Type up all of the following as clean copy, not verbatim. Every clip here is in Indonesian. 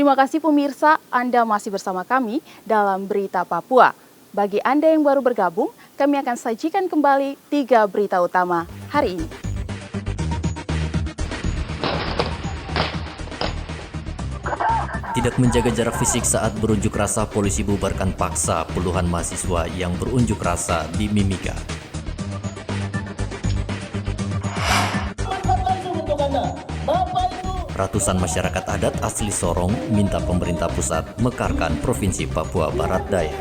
Terima kasih pemirsa, Anda masih bersama kami dalam Berita Papua. Bagi Anda yang baru bergabung, kami akan sajikan kembali 3 berita utama hari ini. Tidak menjaga jarak fisik saat berunjuk rasa, polisi bubarkan paksa puluhan mahasiswa yang berunjuk rasa di Mimika. Ratusan masyarakat adat asli Sorong minta pemerintah pusat mekarkan Provinsi Papua Barat Daya.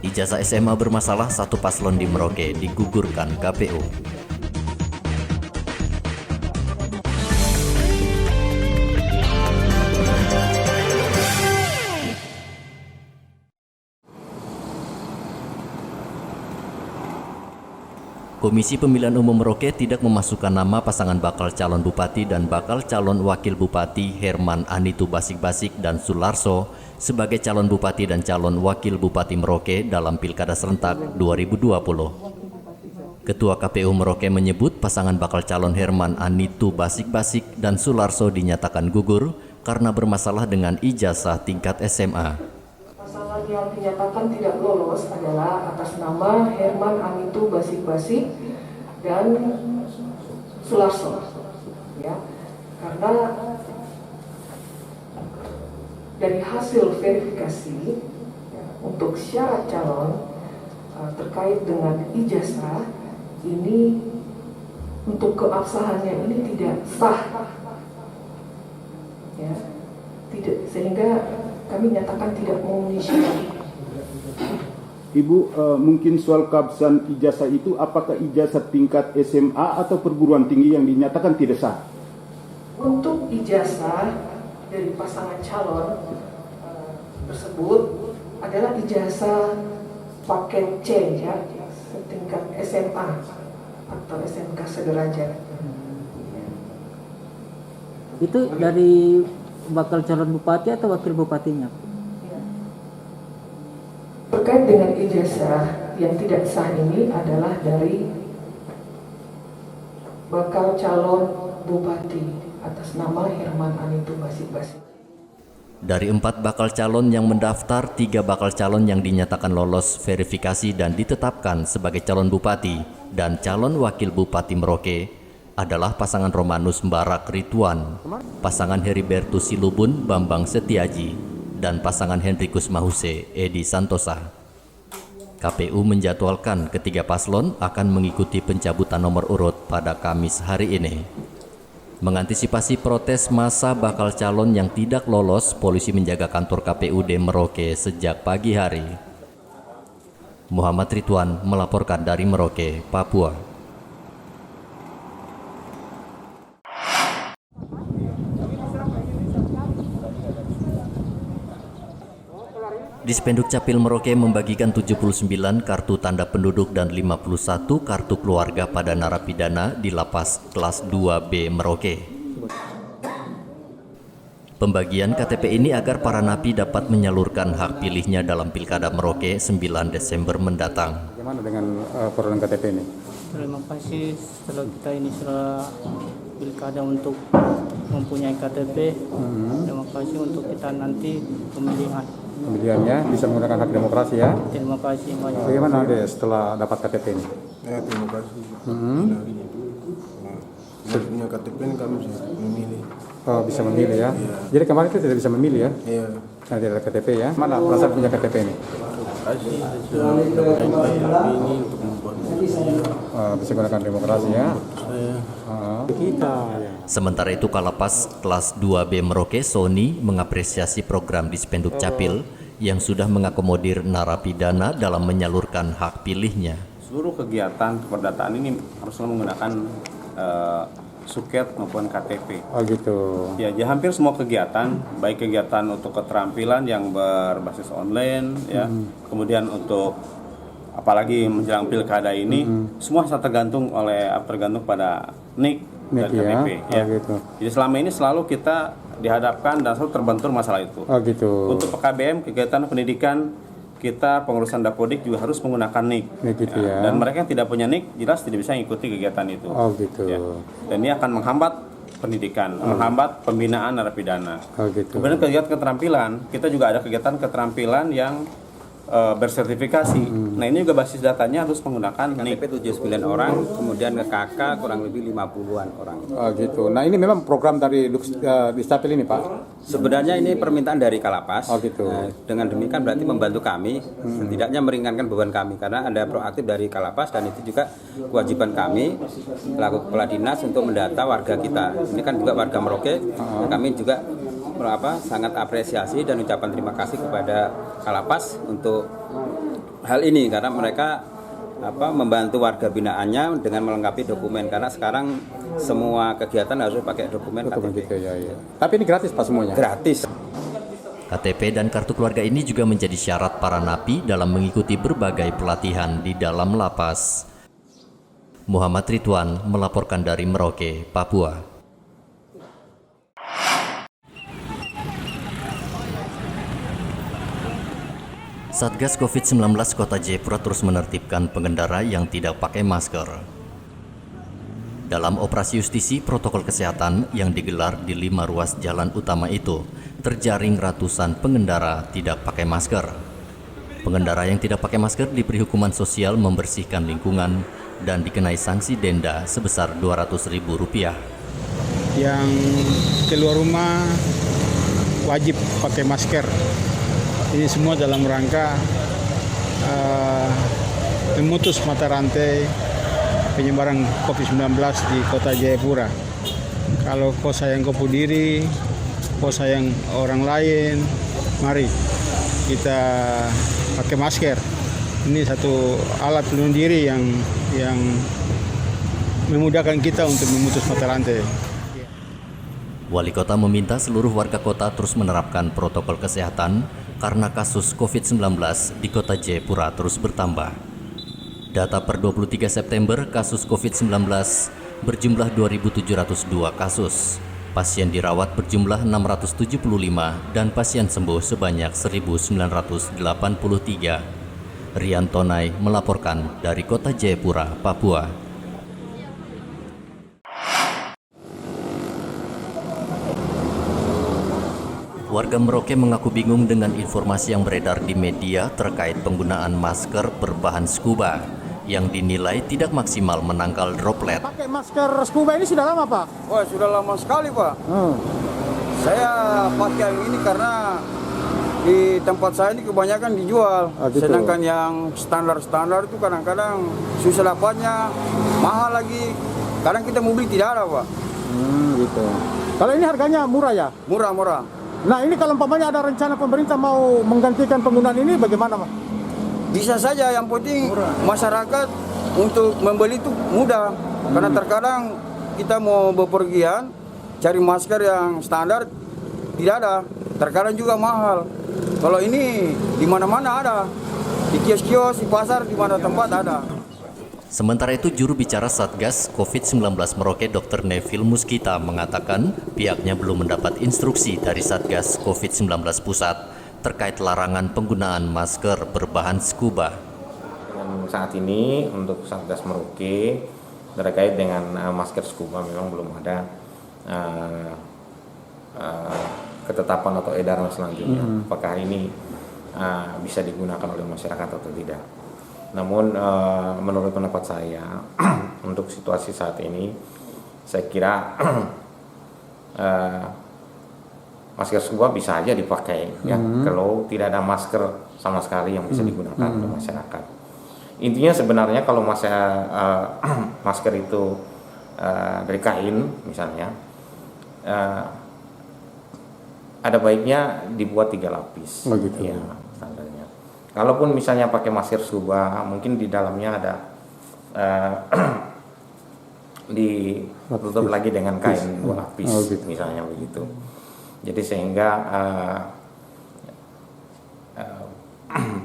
Ijazah SMA bermasalah, satu paslon di Merauke digugurkan KPU. Komisi Pemilihan Umum Merauke tidak memasukkan nama pasangan bakal calon bupati dan bakal calon wakil bupati Herman Anitu Basik-Basik dan Sularso sebagai calon bupati dan calon wakil bupati Merauke dalam Pilkada Serentak 2020. Ketua KPU Merauke menyebut pasangan bakal calon Herman Anitu Basik-Basik dan Sularso dinyatakan gugur karena bermasalah dengan ijazah tingkat SMA. Pasangan yang dinyatakan tidak lolos adalah atas nama Herman Anitu Basik-Basik dan Sularso, ya, karena dari hasil verifikasi ya, untuk syarat calon terkait dengan ijazah ini untuk keabsahannya ini tidak sah, ya, tidak, sehingga kami nyatakan tidak memenuhi syarat. Ibu, mungkin soal keabsahan ijazah itu apakah ijazah tingkat SMA atau perguruan tinggi yang dinyatakan tidak sah? Untuk ijazah dari pasangan calon tersebut adalah ijazah paket C, ya, setingkat SMA atau SMK sederajat. Itu dari bakal calon bupati atau wakil bupatinya? Terkait dengan ijazah yang tidak sah ini adalah dari bakal calon bupati atas nama Herman Anitu Basik-Basik. Dari 4 bakal calon yang mendaftar, 3 bakal calon yang dinyatakan lolos verifikasi dan ditetapkan sebagai calon bupati dan calon wakil bupati Merauke adalah pasangan Romanus Mbarak Rituan, pasangan Heribertus Silubun Bambang Setiaji, dan pasangan Henrikus Mahuse Edi Santosa. KPU menjadwalkan ketiga paslon akan mengikuti pencabutan nomor urut pada Kamis hari ini. Mengantisipasi protes massa bakal calon yang tidak lolos, polisi menjaga kantor KPUD Merauke sejak pagi hari. Muhammad Rituan melaporkan dari Merauke, Papua. Dispenduk Capil Merauke membagikan 79 kartu tanda penduduk dan 51 kartu keluarga pada narapidana di Lapas Kelas 2B Merauke. Pembagian KTP ini agar para napi dapat menyalurkan hak pilihnya dalam Pilkada Merauke 9 Desember mendatang. Bagaimana dengan perolehan KTP ini? Terima kasih setelah kita ini sudah pilkada untuk mempunyai KTP. Terima kasih untuk kita nanti Pemilihannya bisa menggunakan hak demokrasi ya. Terima kasih banyak. Bagaimana deh setelah dapat KTP ini? Terima kasih. Punya KTP ini kami bisa memilih. Oh, bisa memilih ya. Iya. Jadi kemarin itu tidak bisa memilih ya? Iya. Nah, tidak ada KTP ya. Mana perasaan punya KTP ini? Kasih sudah mendapatkan KTP ini untuk membuat Bisa gunakan demokrasi ya. Kita ya. Sementara itu, Kalapas Kelas 2B Merauke Sony mengapresiasi program Dispenduk Capil yang sudah mengakomodir narapidana dalam menyalurkan hak pilihnya. Seluruh kegiatan keperdataan ini haruslah menggunakan suket maupun KTP. Oh gitu. Ya, hampir semua kegiatan, baik kegiatan untuk keterampilan yang berbasis online, ya, kemudian untuk apalagi menjelang pilkada ini, semua tergantung pada NIK dan KTP. Ya. Oh gitu. Jadi selama ini selalu kita dihadapkan dan selalu terbentur masalah itu. Oh gitu. Untuk PKBM, kegiatan pendidikan, kita pengurusan Dapodik juga harus menggunakan NIK. Gitu ya. Dan mereka yang tidak punya NIK jelas tidak bisa mengikuti kegiatan itu. Oh gitu. Ya. Dan ini akan menghambat pendidikan, menghambat pembinaan narapidana. Oh gitu. Kemudian kegiatan keterampilan, kita juga ada kegiatan keterampilan yang bersertifikasi. Nah ini juga basis datanya harus menggunakan NIK. 79 orang, kemudian ke KK kurang lebih 50-an orang. Oh gitu. Nah ini memang program dari Disdapil ini Pak? Sebenarnya ini permintaan dari Kalapas. Oh gitu. Dengan demikian berarti membantu kami, setidaknya meringankan beban kami karena ada proaktif dari Kalapas dan itu juga kewajiban kami selaku kepala dinas untuk mendata warga kita. Ini kan juga warga Merauke. Kami juga sangat apresiasi dan ucapan terima kasih kepada Kalapas untuk hal ini karena mereka membantu warga binaannya dengan melengkapi dokumen karena sekarang semua kegiatan harus pakai dokumen KTP. Gitu, ya. Tapi ini gratis Pak semuanya? Gratis. KTP dan kartu keluarga ini juga menjadi syarat para napi dalam mengikuti berbagai pelatihan di dalam lapas. Muhammad Ridwan melaporkan dari Merauke, Papua. Satgas COVID-19 Kota Jayapura terus menertibkan pengendara yang tidak pakai masker. Dalam operasi justisi protokol kesehatan yang digelar di 5 ruas jalan utama itu, terjaring ratusan pengendara tidak pakai masker. Pengendara yang tidak pakai masker diberi hukuman sosial membersihkan lingkungan dan dikenai sanksi denda sebesar Rp200.000. Yang keluar rumah wajib pakai masker. Ini semua dalam rangka memutus mata rantai penyebaran COVID-19 di Kota Jayapura. Kalau kau sayang kau diri, kau sayang orang lain, mari kita pakai masker. Ini satu alat pelindung diri yang memudahkan kita untuk memutus mata rantai. Wali Kota meminta seluruh warga kota terus menerapkan protokol kesehatan karena kasus COVID-19 di Kota Jayapura terus bertambah. Data per 23 September, kasus COVID-19 berjumlah 2.702 kasus. Pasien dirawat berjumlah 675 dan pasien sembuh sebanyak 1.983. Rian Tonai melaporkan dari Kota Jayapura, Papua. Warga Merauke mengaku bingung dengan informasi yang beredar di media terkait penggunaan masker berbahan scuba yang dinilai tidak maksimal menangkal droplet. Pakai masker scuba ini sudah lama Pak? Wah sudah lama sekali Pak. Saya pakai yang ini karena di tempat saya ini kebanyakan dijual. Gitu. Sedangkan yang standar-standar itu kadang-kadang susah dapatnya, mahal lagi. Kadang kita mau beli tidak ada Pak. Gitu. Kalau ini harganya murah ya? Murah-murah. Nah ini kalau umpamanya ada rencana pemerintah mau menggantikan penggunaan ini bagaimana Pak? Bisa saja, yang penting masyarakat untuk membeli itu mudah. Karena terkadang kita mau bepergian cari masker yang standar tidak ada, terkadang juga mahal. Kalau ini di mana-mana ada, di kios-kios, di pasar, di mana tempat ada. Sementara itu, juru bicara Satgas COVID-19 Merauke Dr. Neville Muskita mengatakan pihaknya belum mendapat instruksi dari Satgas COVID-19 Pusat terkait larangan penggunaan masker berbahan scuba. Dan saat ini untuk Satgas Merauke terkait dengan masker scuba memang belum ada ketetapan atau edaran selanjutnya. Apakah ini bisa digunakan oleh masyarakat atau tidak. Namun menurut pendapat saya untuk situasi saat ini saya kira masker scuba bisa aja dipakai ya kalau tidak ada masker sama sekali yang bisa digunakan oleh masyarakat. Intinya sebenarnya kalau masker itu dari kain misalnya ada baiknya dibuat 3 lapis. Oh gitu. Ya, standarnya. Kalaupun misalnya pakai masker scuba, mungkin di dalamnya ada ditutup lagi dengan kain 2 lapis, gitu. misalnya begitu. Jadi sehingga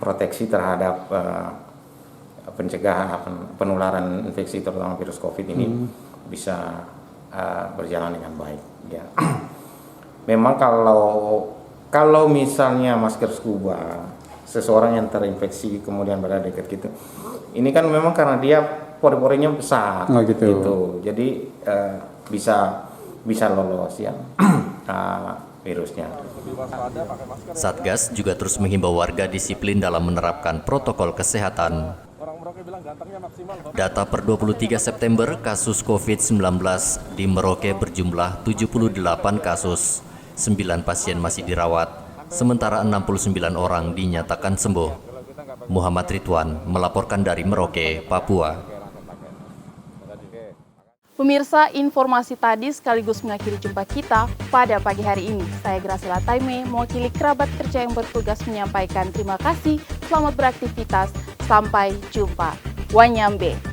proteksi terhadap pencegahan penularan infeksi terutama virus COVID ini bisa berjalan dengan baik. Ya. Memang kalau misalnya masker scuba seseorang yang terinfeksi kemudian berada dekat gitu. Ini kan memang karena dia pori-porinya besar, gitu. Jadi bisa lolos ya virusnya. Satgas juga terus menghimbau warga disiplin dalam menerapkan protokol kesehatan. Data per 23 September, kasus COVID-19 di Merauke berjumlah 78 kasus, 9 pasien masih dirawat, sementara 69 orang dinyatakan sembuh. Muhammad Ridwan melaporkan dari Merauke, Papua. Pemirsa, informasi tadi sekaligus mengakhiri jumpa kita pada pagi hari ini. Saya Graciela Taime, mewakili kerabat kerja yang bertugas menyampaikan terima kasih, selamat beraktivitas, sampai jumpa. Wanyambe.